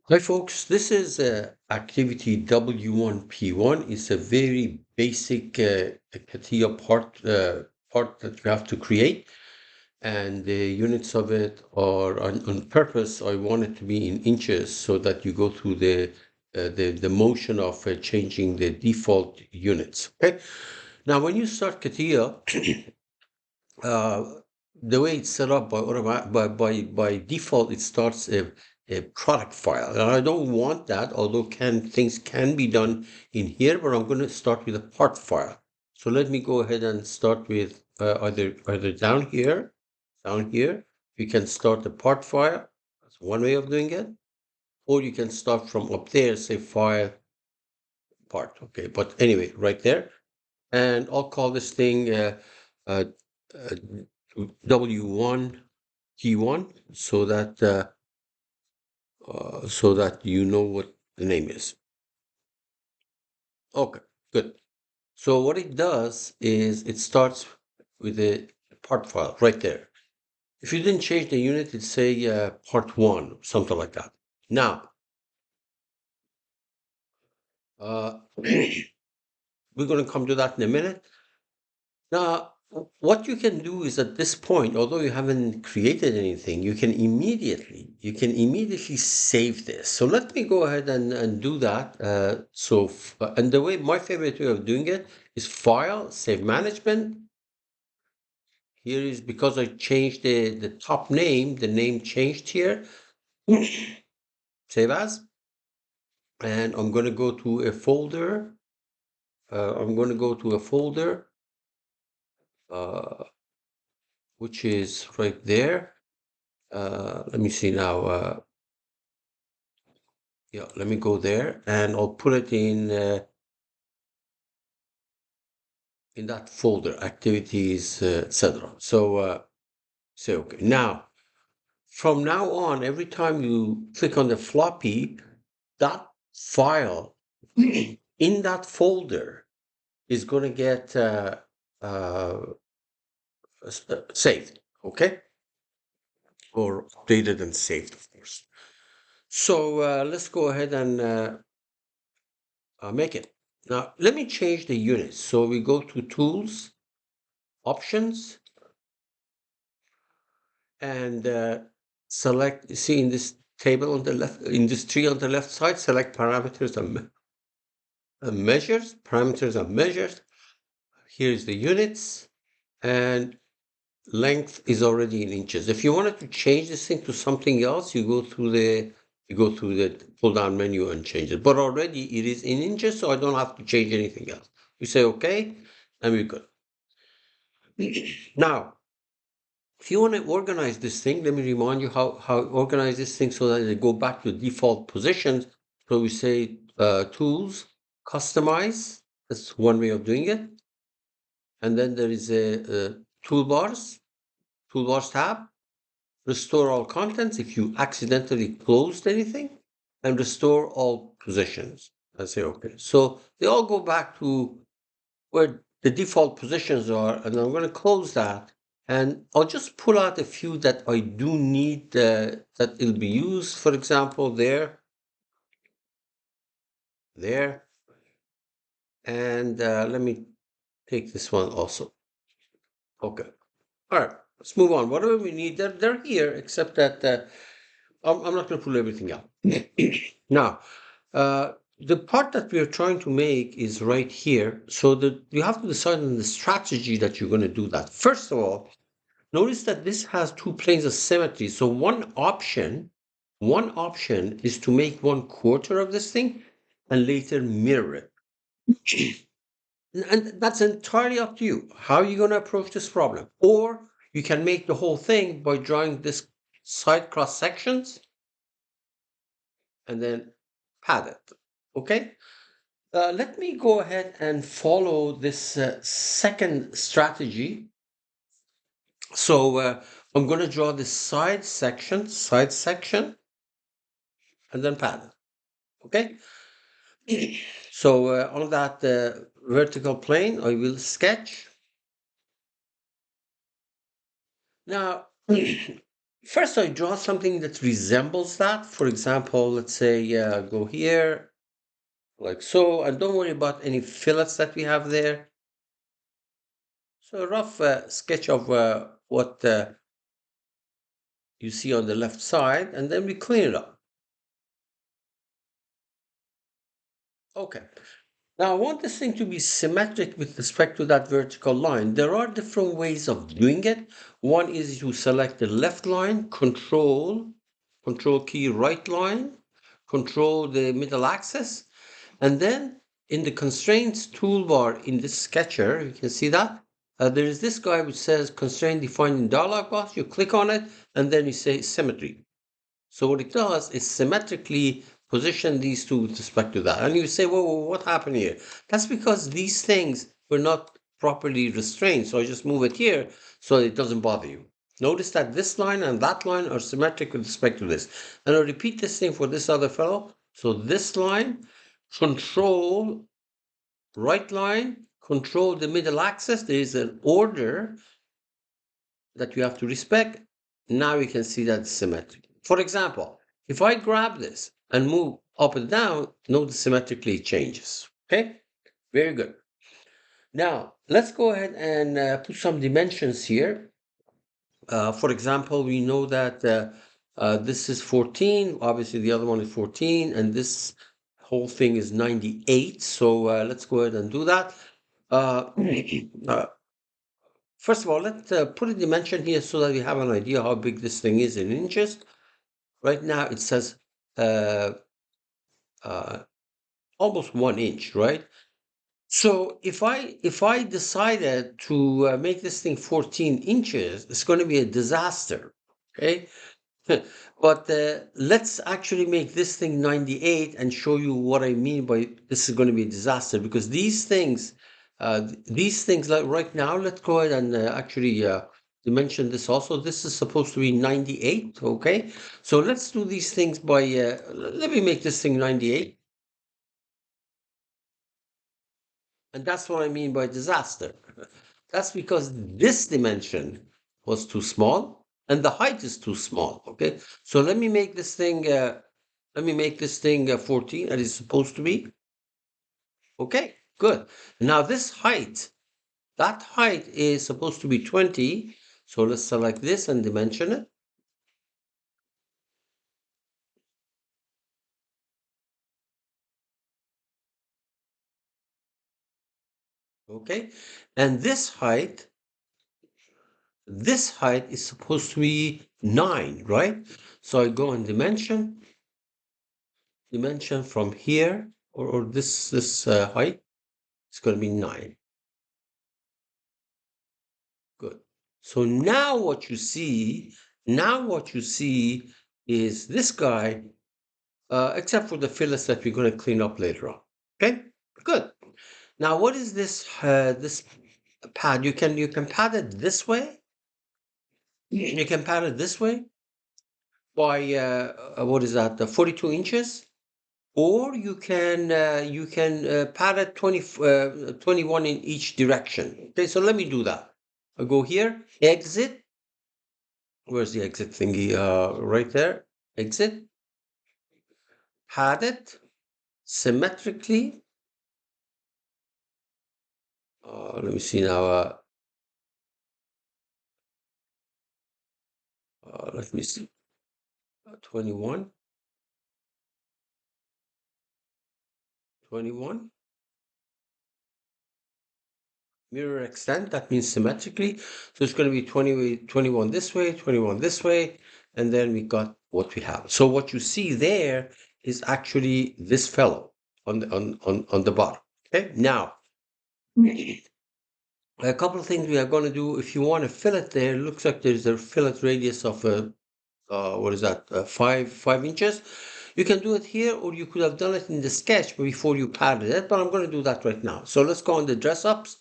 Hi folks, this is activity W1P1. It's a very basic CATIA part that you have to create, and the units of it are on purpose. I want it to be in inches so that you go through the motion of changing the default units. Okay, now when you start CATIA, uh, the way it's set up by default, it starts a product file. And I don't want that, although things can be done in here, but I'm going to start with a part file. So let me go ahead and start with either down here, you can start a part file. That's one way of doing it. Or you can start from up there, say file part. Okay, but anyway, right there. And I'll call this thing uh, uh, W1P1 so that you know what the name is. Okay, good. So what it does is it starts with a part file right there. If you didn't change the unit, it'd say part one, something like that. Now, we're going to come to that in a minute. Now, what you can do is at this point, although you haven't created anything, you can immediately save this. So let me go ahead and do that. And the way my favorite way of doing it is File, Save Management. Here is because I changed the top name, the name changed here. Save as, and I'm going to go to a folder. I'm going to go to a folder, uh, which is right there. Let me see now. Yeah, let me go there and I'll put it in that folder, activities, etc. So say okay. Now, from now on, every time you click on the floppy, that file in that folder is going to get uh, saved, okay, or updated and saved, of course. So let's go ahead and make it. Now, let me change the units. So we go to Tools, Options, and select, you see in this table on the left, in this tree on the left side, select parameters and measures. Parameters and measures. Here's the units, and length is already in inches. If you wanted to change this thing to something else, you go through the pull down menu and change it. But already it is in inches, so I don't have to change anything else. We say okay, and we're good. Now, if you want to organize this thing, let me remind you how organize this thing so that they go back to default positions. So we say tools, customize. That's one way of doing it. And then there is a toolbars tab, restore all contents if you accidentally closed anything, and restore all positions. I say okay. So they all go back to where the default positions are, and I'm going to close that. And I'll just pull out a few that I do need that will be used. For example, there, and let me take this one also. Okay. All right. Let's move on. Whatever we need, they're here, except that I'm not going to pull everything out. Now, the part that we are trying to make is right here. So that you have to decide on the strategy that you're going to do that. First of all, notice that this has two planes of symmetry. So one option is to make 1/4 of this thing and later mirror it. And that's entirely up to you. How are you going to approach this problem? Or you can make the whole thing by drawing this side cross sections and then pad it. Okay? Let me go ahead and follow this second strategy. So I'm going to draw this side section, and then pad it. Okay? So on that vertical plane, I will sketch. Now, First, I draw something that resembles that. For example, let's say go here like so, and don't worry about any fillets that we have there. So a rough sketch of what you see on the left side, and then we clean it up. Okay. Now I want this thing to be symmetric with respect to that vertical line. There are different ways of doing it. One is to select the left line, control key right line, control the middle axis, and then in the constraints toolbar in this sketcher, you can see that there is this guy which says constraint defined in dialog box. You click on it and then you say symmetry. So what it does is symmetrically position these two with respect to that. And you say, whoa, what happened here? That's because these things were not properly restrained. So I just move it here so it doesn't bother you. Notice that this line and that line are symmetric with respect to this. And I'll repeat this thing for this other fellow. So this line, control right line, control the middle axis. There is an order that you have to respect. Now you can see that it's symmetric. For example, if I grab this and move up and down, notice symmetrically it changes. Okay, very good. Now let's go ahead and put some dimensions here. For example, we know that this is 14, obviously the other one is 14, and this whole thing is 98. So let's go ahead and do that. Uh, uh, First of all, let's put a dimension here so that we have an idea how big this thing is in inches. Right now it says uh, uh, almost 1 inch, right? So if I decided to make this thing 14 inches, it's going to be a disaster. Okay, but let's actually make this thing 98 and show you what I mean by this is going to be a disaster, because these things like right now, let's go ahead and actually dimension this also. This is supposed to be 98. Okay, so let's do these things by let me make this thing 98. And that's what I mean by disaster. That's because this dimension was too small and the height is too small. Okay, so let me make this thing. Let me make this thing 14 as it's supposed to be. Okay, good. Now this height, that height is supposed to be 20. So let's select this and dimension it. Okay, and this height is supposed to be 9, right? So I go and dimension from here, or this height, it's going to be 9. Good. So now what you see is this guy, except for the fillets that we're going to clean up later on. Okay, good. Now what is this pad? You can pad it this way. You can pad it this way by what is that? 42 inches. Or you can pad it 21 in each direction. Okay, so let me do that. I go here, exit. Where's the exit thingy? Right there. Exit. Pad it symmetrically. Let me see now. Let me see. 21. 21. Mirror extent, that means symmetrically. So it's going to be 21 this way, 21 this way, and then we got what we have. So what you see there is actually this fellow on the bottom. Okay, now a couple of things we are going to do. If you want a fillet there, looks like there's a fillet radius of what is that, 5 inches. You can do it here, or you could have done it in the sketch before you padded it, but I'm going to do that right now. So let's go on the dress ups.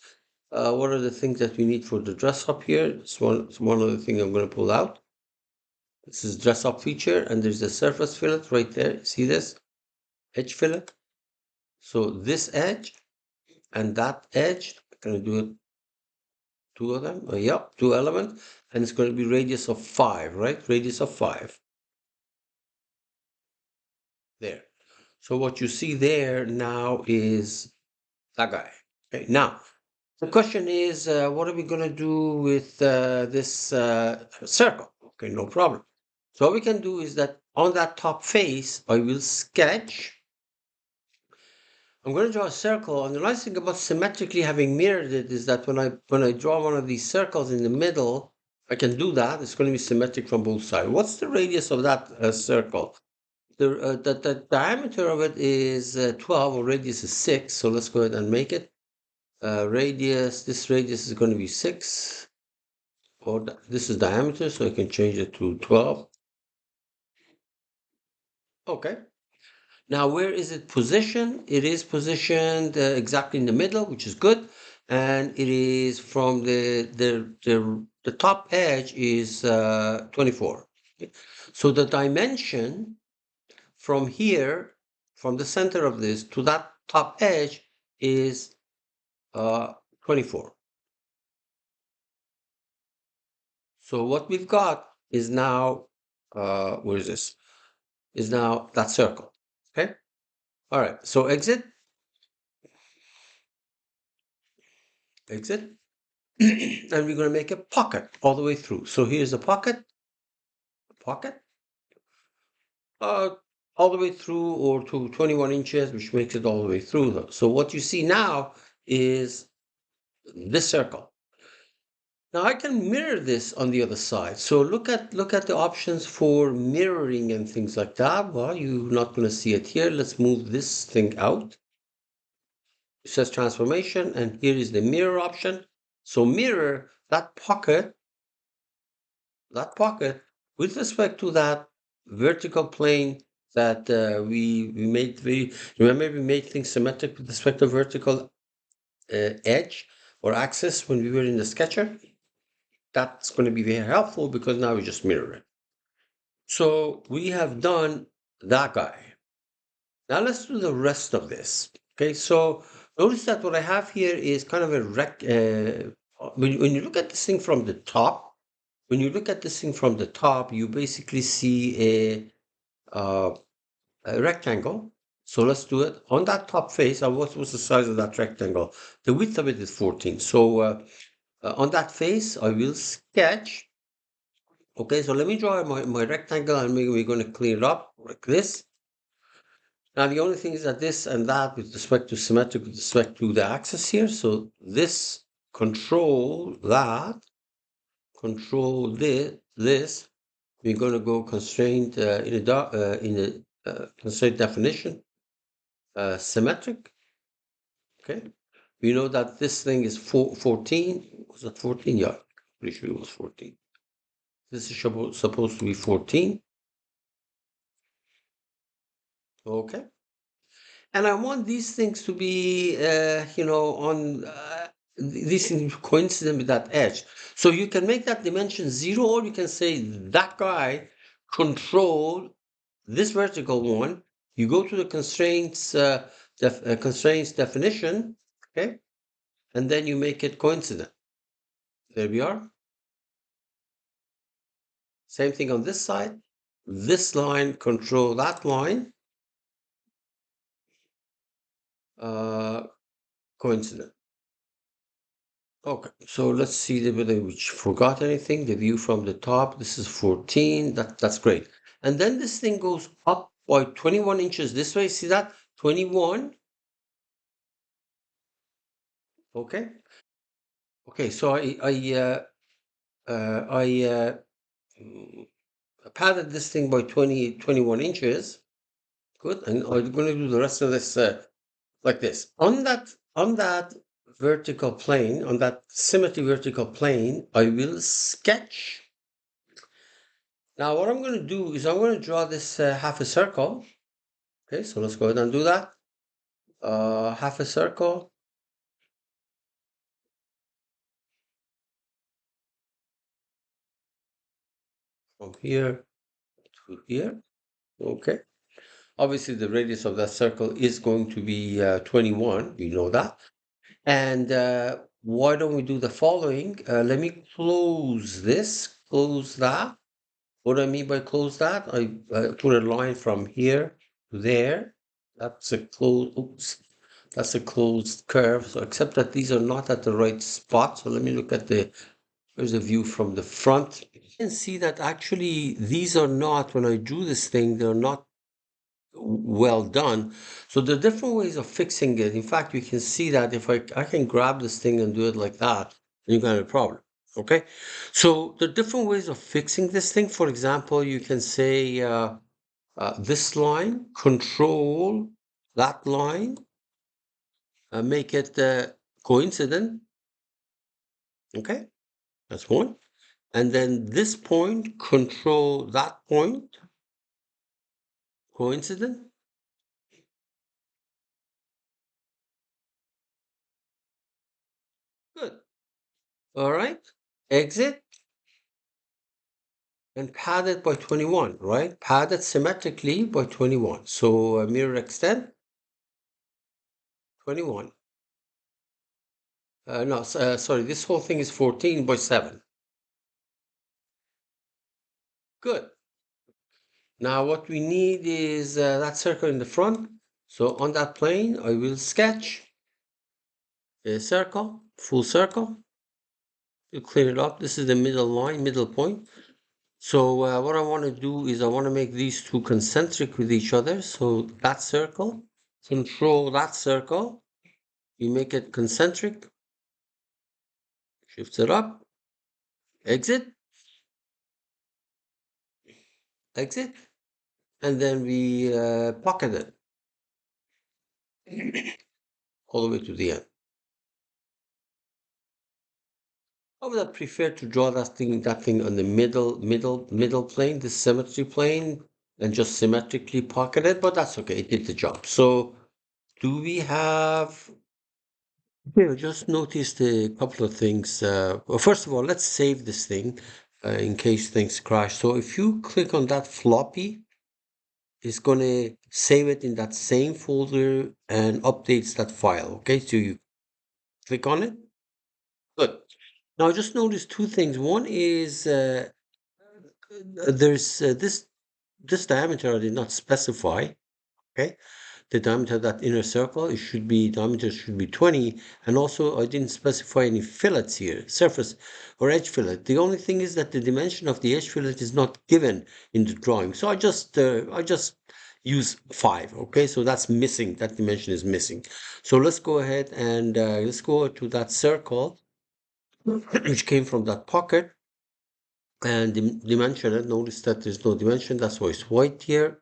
What are the things that we need for the dress up here? It's one other thing I'm going to pull out. This is dress up feature, and there's the surface fillet right there. See this? Edge fillet. So this edge and that edge, I'm going to do it, two of them. Yep, two elements. and it's going to be radius of 5, right? Radius of 5 there. So what you see there now is that guy. Okay, now the question is, what are we going to do with this circle? Okay, no problem. So what we can do is that on that top face, I will sketch. I'm going to draw a circle, and the nice thing about symmetrically having mirrored it is that when I draw one of these circles in the middle, I can do that. It's going to be symmetric from both sides. What's the radius of that circle? The diameter of it is 12, or radius is 6. So let's go ahead and make it. This radius is going to be 6, or this is diameter, so I can change it to 12. Okay. Now, where is it positioned? It is positioned exactly in the middle, which is good. And it is from the top edge is 24. Okay. So the dimension from here, from the center of this to that top edge is 24. So what we've got is now, where is this? Is now that circle. Okay. All right. So exit, exit. And we're going to make a pocket all the way through. So here's a pocket, pocket, uh, all the way through, or to 21 inches, which makes it all the way through. Though. So what you see now is this circle. Now I can mirror this on the other side. So look at the options for mirroring and things like that. Well, you're not going to see it here. Let's move this thing out. It says transformation, and here is the mirror option. So mirror that pocket with respect to that vertical plane that we made. Remember, we made things symmetric with respect to vertical edge or axis when we were in the sketcher. That's going to be very helpful because now we just mirror it. So we have done that guy. Now let's do the rest of this. Okay, so notice that what I have here is kind of a when you look at this thing from the top, you basically see uh, a rectangle. So let's do it on that top face. What was the size of that rectangle? The width of it is 14. So on that face, I will sketch. Okay, so let me draw my rectangle, and maybe we're going to clean it up like this. Now, the only thing is that this and that with respect to symmetric, with respect to the axis here. So this control that, control this. We're going to go constraint in a constraint definition, symmetric. Okay. We know that this thing is 14. Was it 14? Yeah, pretty sure it was 14. This is supposed to be 14. Okay. And I want these things to be, on these things coincident with that edge. So you can make that dimension 0, or you can say that guy control this vertical one. You go to the constraints definition, okay, and then you make it coincident. There we are. Same thing on this side. This line control that line. Coincident. Okay, so let's see whether we forgot anything. The view from the top. This is 14. That's great. And then this thing goes up by 21 inches this way. See that? 21. Okay. Okay, so I padded this thing by 21 inches. Good. And I'm going to do the rest of this like this. On that vertical plane, on that symmetry vertical plane, I will sketch. Now what I'm going to do is I'm going to draw this half a circle. Okay, so let's go ahead and do that. Half a circle. From here to here. Okay. Obviously, the radius of that circle is going to be 21. We know that. And why don't we do the following? Let me close that. What I mean by close that, I put a line from here to there. That's a closed, oops, that's a closed curve. So except that these are not at the right spot. So let me look at here's a view from the front. You can see that actually these are not, when I drew this thing, they're not well done. So there are different ways of fixing it. In fact, you can see that if I can grab this thing and do it like that, then you got a problem. Okay, so there are different ways of fixing this thing. For example, you can say this line, control that line, make it coincident. Okay, that's one. And then this point, control that point, coincident. Good. All right. Exit and pad it by 21, right? Pad it symmetrically by 21. So mirror extend 21. No, sorry, this whole thing is 14 by 7. Good. Now what we need is that circle in the front. So on that plane, I will sketch a circle, full circle. You clean it up. This is the middle line, middle point. So what I want to do is I want to make these two concentric with each other. So that circle, control that circle. You make it concentric, shift it up, exit, exit, and then we pocket it all the way to the end. I would have preferred to draw that thing on the middle plane, the symmetry plane, and just symmetrically pocket it, but that's okay. It did the job. So do we have? Yeah, just noticed a couple of things. Well, first of all, let's save this thing in case things crash. So if you click on that floppy, it's going to save it in that same folder and updates that file. Okay, so you click on it. Good. Now, I just noticed two things. One is there's this diameter I did not specify. Okay, the diameter of that inner circle diameter should be 20, and also I didn't specify any fillets here, surface or edge fillet. The only thing is that the dimension of the edge fillet is not given in the drawing, so I just use 5. Okay, so that's missing, that dimension is missing. So let's go ahead and let's go to that circle which came from that pocket, and dimension it. Notice that there's no dimension, that's why it's white here.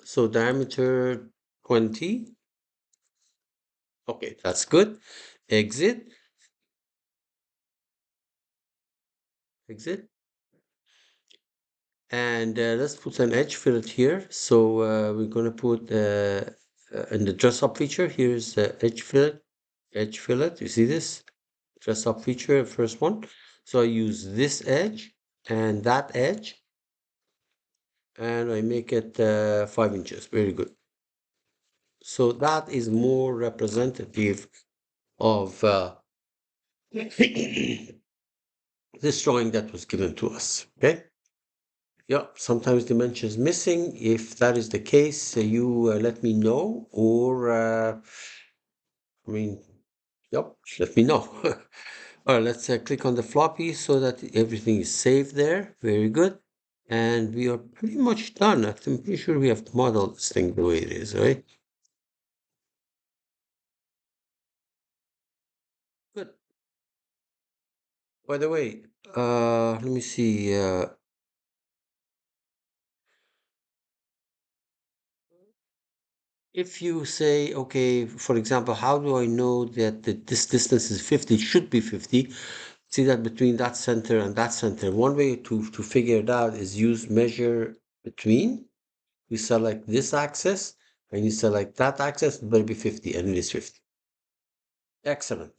So diameter 20. Okay, that's good. Exit, exit. And let's put an edge fillet here. So we're going to put in the dress up feature, here's the edge fillet. You see this? Dress up feature, first one. So I use this edge and that edge, and I make it 5 inches. Very good. So that is more representative of this drawing that was given to us. Okay. Yeah, sometimes dimension is missing. If that is the case, you let me know, or I mean, yep, let me know. All right, let's click on the floppy so that everything is saved there. Very good. And we are pretty much done. I'm pretty sure we have modeled this thing the way it is, right? Good. By the way, let me see. If you say, okay, for example, how do I know that this distance is 50? It should be 50. See that between that center and that center. One way to figure it out is use measure between. You select this axis and you select that axis, it better be 50, and it is 50. Excellent.